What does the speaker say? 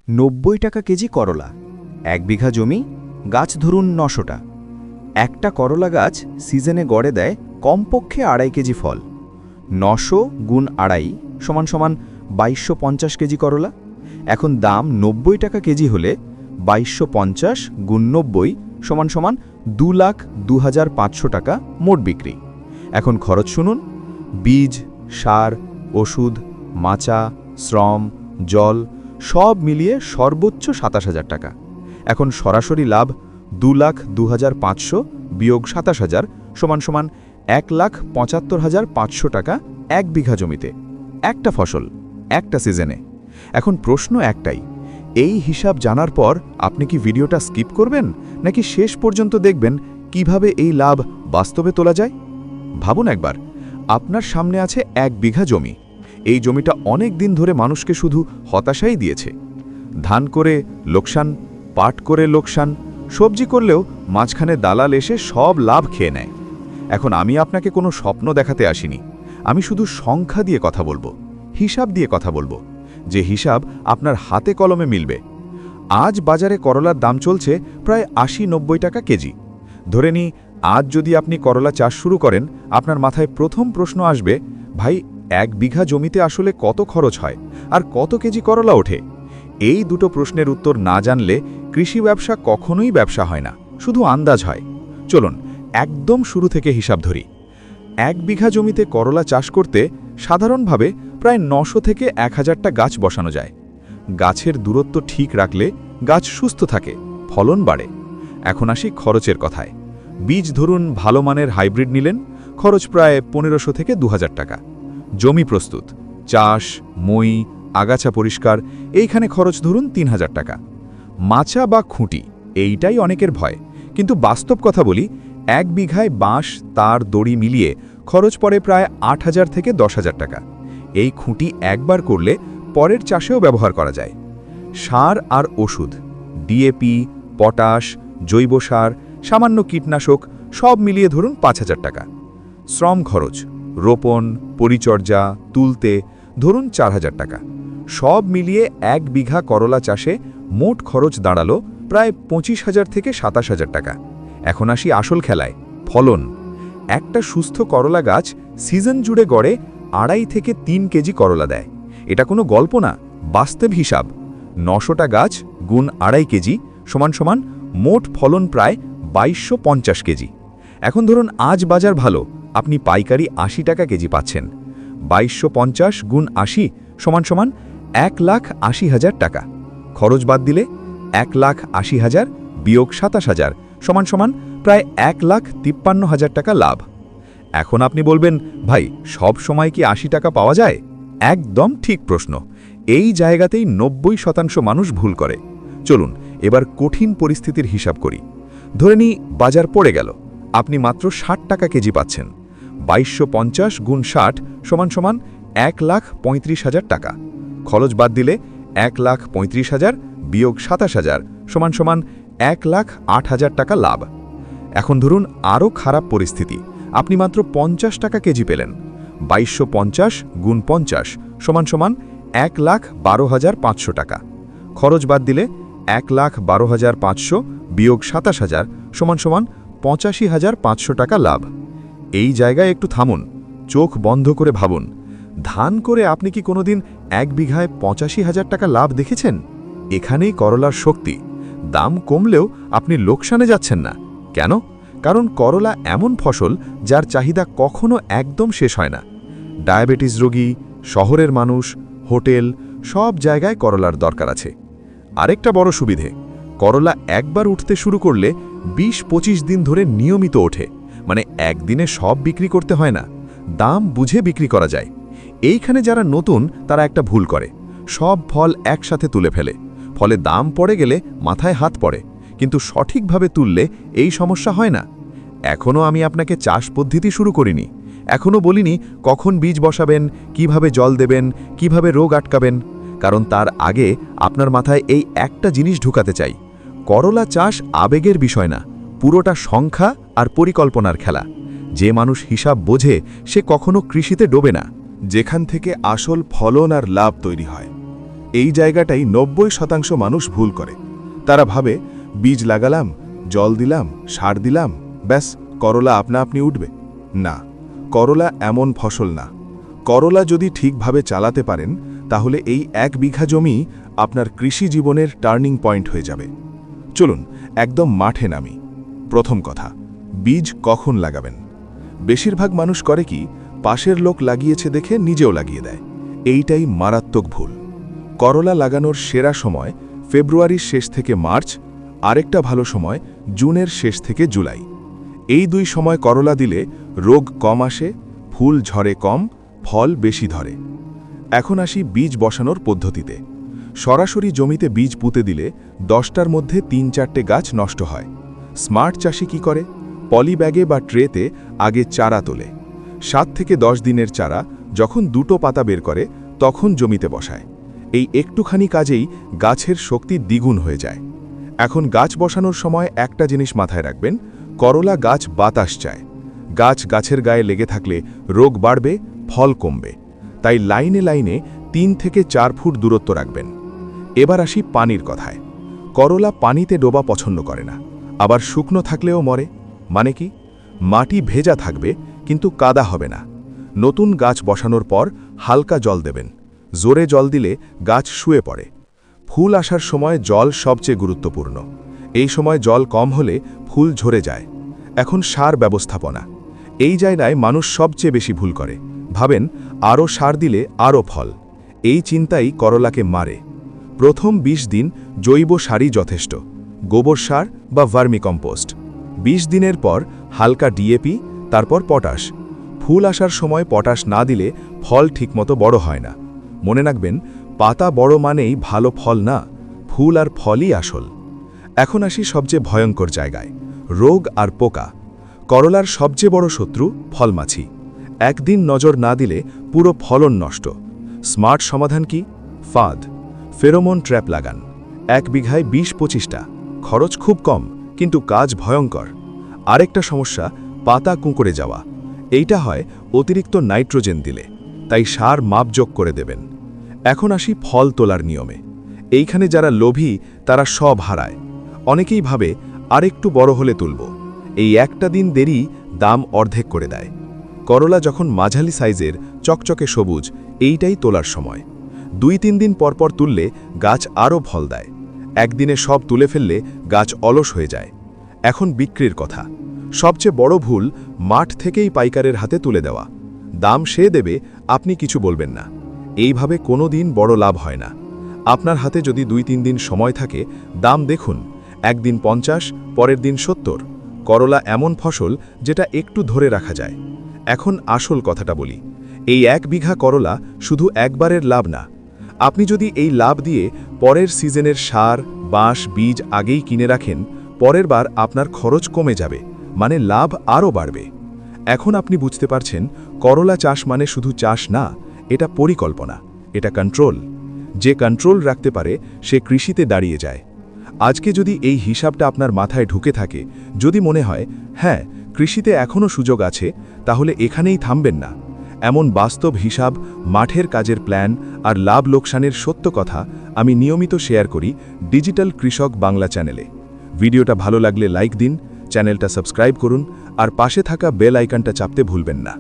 90 টাকা কেজি করলা, 1 বিঘা জমি, গাছ ধরুন 900টা। একটা করলা গাছ সিজনে গড়ে দেয় কমপক্ষে 2.5 কেজি ফল। 900 গুণ 2.5 সমান সমান 2250 কেজি করলা। এখন দাম 90 টাকা কেজি হলে 2250 গুণ 90 সমান সমান 2,02,500 টাকা মোট বিক্রি। এখন খরচ শুনুন। বীজ, সার, ওষুধ, মাচা, শ্রম, জল সব মিলিয়ে সর্বোচ্চ 27,000 টাকা। এখন সরাসরি লাভ 2,02,500 বিয়োগ 27,000 সমান সমান 1,75,500 টাকা 1 বিঘা জমিতে, একটা ফসল, একটা সিজনে। এখন প্রশ্ন একটাই, এই হিসাব জানার পর আপনি কি ভিডিওটা স্কিপ করবেন নাকি শেষ পর্যন্ত দেখবেন কিভাবে এই লাভ বাস্তবে তোলা যায়? ভাবুন একবার, আপনার সামনে আছে 1 বিঘা জমি। এই জমিটা অনেক দিন ধরে মানুষকে শুধু হতাশাই দিয়েছে। ধান করে লোকসান, পাট করে লোকসান, সবজি করলেও মাঝখানে দালাল এসে সব লাভ খেয়ে নেয়। এখন আমি আপনাকে কোনো স্বপ্ন দেখাতে আসিনি, আমি শুধু সংখ্যা দিয়ে কথা বলবো, হিসাব দিয়ে কথা বলবো, যে হিসাব আপনার হাতে কলমে মিলবে। আজ বাজারে করলার দাম চলছে প্রায় 80-90 টাকা কেজি। ধরে নিই, আজ যদি আপনি করলা চাষ শুরু করেন, আপনার মাথায় প্রথম প্রশ্ন আসবে, ভাই 1 বিঘা জমিতে আসলে কত খরচ হয় আর কত কেজি করলা ওঠে? এই দুটো প্রশ্নের উত্তর না জানলে কৃষি ব্যবসা কখনোই ব্যবসা হয় না, শুধু আন্দাজ হয়। চলুন একদম শুরু থেকে হিসাব ধরি। 1 বিঘা জমিতে করলা চাষ করতে সাধারণভাবে প্রায় 900 থেকে 1000টা গাছ বসানো যায়। গাছের দূরত্ব ঠিক রাখলে গাছ সুস্থ থাকে, ফলন বাড়ে। এখন আসি খরচের কথায়। বীজ ধরুন ভালো মানের হাইব্রিড নিলেন, খরচ প্রায় 1500 থেকে 2000 টাকা। জমি প্রস্তুত, চাষ, মই, আগাছা পরিষ্কার, এইখানে খরচ ধরুন 3000 টাকা। মাচা বা খুঁটি, এইটাই অনেকের ভয়, কিন্তু বাস্তব কথা বলি, 1 বিঘায় বাঁশ, তার, দড়ি মিলিয়ে খরচ পড়ে প্রায় 8000 থেকে 10,000 টাকা। এই খুঁটি একবার করলে পরের চাষেও ব্যবহার করা যায়। সার আর ওষুধ, ডিএপি, পটাশ, জৈব সার, সামান্য কীটনাশক সব মিলিয়ে ধরুন 5000 টাকা। শ্রম খরচ, রোপণ, পরিচর্যা, তুলতে ধরুন 4000 টাকা। সব মিলিয়ে 1 বিঘা করলা চাষে মোট খরচ দাঁড়ালো প্রায় 25,000 থেকে 27,000 টাকা। এখন আসি আসল খেলায়, ফলন। একটা সুস্থ করলা গাছ সিজন জুড়ে গড়ে 2.5 থেকে 3 কেজি করলা দেয়। এটা কোনো গল্প না, বাস্তব হিসাব। 900টা গাছ গুণ 2.5 কেজি সমান সমান মোট ফলন প্রায় 2250 কেজি। এখন ধরুন আজ বাজার ভালো, আপনি পাইকারি 80 টাকা কেজি পাচ্ছেন। 2250 গুণ 80 সমান সমান 1,80,000 টাকা। খরচ বাদ দিলে 1,80,000 বিয়োগ 27,000 সমান সমান প্রায় 1,53,000 টাকা লাভ। এখন আপনি বলবেন, ভাই সব সময় কি 80 টাকা পাওয়া যায়? একদম ঠিক প্রশ্ন। এই জায়গাতেই 90% মানুষ ভুল করে। চলুন এবার কঠিন পরিস্থিতির হিসাব করি। ধরে নিই বাজার পড়ে গেল, আপনি মাত্র 60 টাকা কেজি পাচ্ছেন। 2250 গুণ 60 সমান সমান 1,35,000 টাকা। খরচ বাদ দিলে 1,35,000 বিয়োগ 27,000 সমান সমান 1,08,000 টাকা লাভ। এখন ধরুন আরও খারাপ পরিস্থিতি, আপনি মাত্র 50 টাকা কেজি পেলেন। 2250 গুণ 50 সমান সমান 1,12,500 টাকা। খরচ বাদ দিলে 1,12,500 বিয়োগ 27,000 সমান সমান 85,500 টাকা লাভ। এই জায়গায় একটু থামুন, চোখ বন্ধ করে ভাবুন। ধান করে আপনি কি কোনোদিন 1 বিঘায় 85,000 টাকা লাভ দেখেছেন? এখানেই করলার শক্তি। দাম কমলেও আপনি লোকসানে যাচ্ছেন না। কেন? কারণ করলা এমন ফসল যার চাহিদা কখনো একদম শেষ হয় না। ডায়াবেটিস রোগী, শহরের মানুষ, হোটেল, সব জায়গায় করলার দরকার আছে। আরেকটা বড় সুবিধে, করলা একবার উঠতে শুরু করলে 20-25 দিন ধরে নিয়মিত ওঠে। মানে একদিনে সব বিক্রি করতে হয় না, দাম বুঝে বিক্রি করা যায়। এইখানে যারা নতুন তারা একটা ভুল করে, সব ফল একসাথে তুলে ফেলে, ফলে দাম পড়ে গেলে মাথায় হাত পড়ে। কিন্তু সঠিকভাবে তুললে এই সমস্যা হয় না। এখনও আমি আপনাকে চাষ পদ্ধতি শুরু করিনি, এখনও বলিনি কখন বীজ বসাবেন, কিভাবে জল দেবেন, কিভাবে রোগ আটকাবেন। কারণ তার আগে আপনার মাথায় এই একটা জিনিস ঢুকাতে চাই, করলা চাষ আবেগের বিষয় না, পুরোটা সংখ্যা আর পরিকল্পনার খেলা। যে মানুষ হিসাব বোঝে সে কখনো কৃষিতে ডোবে না। যেখান থেকে আসল ফলন আর লাভ তৈরি হয়। এই জায়গাটাই 90% মানুষ ভুল করে। তারা ভাবে বীজ লাগালাম, জল দিলাম, সার দিলাম, ব্যাস করলা আপনা আপনি উঠবে। না, করলা এমন ফসল না। করলা যদি ঠিকভাবে চালাতে পারেন তাহলে এই 1 বিঘা জমি আপনার কৃষি জীবনের টার্নিং পয়েন্ট হয়ে যাবে। চলুন একদম মাঠে নামি। প্রথম কথা, বীজ কখন লাগাবেন? বেশিরভাগ মানুষ করে কি, পাশের লোক লাগিয়েছে দেখে নিজেও লাগিয়ে দেয়। এইটাই মারাত্মক ভুল। করলা লাগানোর সেরা সময় ফেব্রুয়ারির শেষ থেকে মার্চ, আরেকটা ভালো সময় জুনের শেষ থেকে জুলাই। এই 2 সময় করলা দিলে রোগ কম আসে, ফুল ঝরে কম, ফল বেশি ধরে। এখন আসি বীজ বসানোর পদ্ধতিতে। সরাসরি জমিতে বীজ পুঁতে দিলে 10টার মধ্যে 3-4টে গাছ নষ্ট হয়। স্মার্ট চাষি কি করে? পলি ব্যাগে বা ট্রেতে আগে চারা তোলে। 7 থেকে 10 দিনের চারা যখন 2টো পাতা বের করে তখন জমিতে বসায়। এই একটুখানি কাজেই গাছের শক্তি দ্বিগুণ হয়ে যায়। এখন গাছ বসানোর সময় একটা জিনিস মাথায় রাখবেন, করলা গাছ বাতাস চায়। গাছের গায়ে লেগে থাকলে রোগ বাড়বে, ফল কমবে। তাই লাইনে লাইনে 3 থেকে 4 ফুট দূরত্ব রাখবেন। এবার আসি পানির কথায়। করলা পানিতে ডোবা পছন্দ করে না, আবার শুকনো থাকলেও মরে। মানে কি? মাটি ভেজা থাকবে কিন্তু কাদা হবে না। নতুন গাছ বসানোর পর হালকা জল দেবেন। জোরে জল দিলে গাছ শুয়ে পড়ে। ফুল আসার সময় জল সবচেয়ে গুরুত্বপূর্ণ। এই সময় জল কম হলে ফুল ঝরে যায়। এখন সার ব্যবস্থাপনা। এই জায়গায় মানুষ সবচেয়ে বেশি ভুল করে। ভাবেন আরও সার দিলে আরও ফল। এই চিন্তাই করলাকে মারে। প্রথম 20 দিন জৈব সারই যথেষ্ট, গোবর সার বা ভার্মিকম্পোস্ট। 20 দিনের পর হালকা ডিএপি, তারপর পটাশ। ফুল আসার সময় পটাশ না দিলে ফল ঠিকমতো বড় হয় না। মনে রাখবেন, পাতা বড় মানেই ভালো ফল না, ফুল আর ফলই আসল। এখন আসি সবচেয়ে ভয়ঙ্কর জায়গায়, রোগ আর পোকা। করলার সবচেয়ে বড় শত্রু ফলমাছি। একদিন নজর না দিলে পুরো ফলন নষ্ট। স্মার্ট সমাধান কি? ফাঁদ, ফেরোমন ট্র্যাপ লাগান। 1 বিঘায় 20-25টা। খরচ খুব কম, কিন্তু কাজ ভয়ঙ্কর। আরেকটা সমস্যা, পাতা কুঁকড়ে যাওয়া। এইটা হয় অতিরিক্ত নাইট্রোজেন দিলে, তাই সার মাপযোগ করে দেবেন। এখন আসি ফল তোলার নিয়মে। এইখানে যারা লোভী তারা সব হারায়। অনেকেই ভাবে আরেকটু বড় হলে তুলব। এই একটা দিন দেরি দাম অর্ধেক করে দেয়। করলা যখন মাঝালি সাইজের, চকচকে সবুজ, এইটাই তোলার সময়। 2-3 দিন পরপর তুললে গাছ আরও ফল দেয়। একদিনে সব তুলে ফেললে গাছ অলস হয়ে যায়। এখন বিক্রির কথা। সবচেয়ে বড় ভুল, মাঠ থেকেই পাইকারের হাতে তুলে দেওয়া। দাম সে দেবে, আপনি কিছু বলবেন না। এইভাবে কোনো দিন বড় লাভ হয় না। আপনার হাতে যদি 2-3 দিন সময় থাকে, দাম দেখুন। একদিন 50, পরের দিন 70। করলা এমন ফসল যেটা একটু ধরে রাখা যায়। এখন আসল কথাটা বলি, এই 1 বিঘা করলা শুধু একবারের লাভ না। আপনি যদি এই লাভ দিয়ে পরের সিজনের সার, বাঁশ, বীজ আগেই কিনে রাখেন, পরের বার আপনার খরচ কমে যাবে, মানে লাভ আরও বাড়বে। এখন আপনি বুঝতে পারছেন, করলা চাষ মানে শুধু চাষ না, এটা পরিকল্পনা, এটা কন্ট্রোল। যে কন্ট্রোল রাখতে পারে সে কৃষিতে দাঁড়িয়ে যায়। আজকে যদি এই হিসাবটা আপনার মাথায় ঢুকে থাকে, যদি মনে হয় হ্যাঁ কৃষিতে এখনও সুযোগ আছে, তাহলে এখানেই থামবেন না। এমন বাস্তব হিসাব, মাঠের কাজের প্ল্যান আর লাভ লোকসানের সত্য কথা আমি নিয়মিত শেয়ার করি ডিজিটাল কৃষক বাংলা চ্যানেলে। ভিডিওটা ভালো লাগলে লাইক দিন, চ্যানেলটা সাবস্ক্রাইব করুন আর পাশে থাকা বেল আইকনটা চাপতে ভুলবেন না।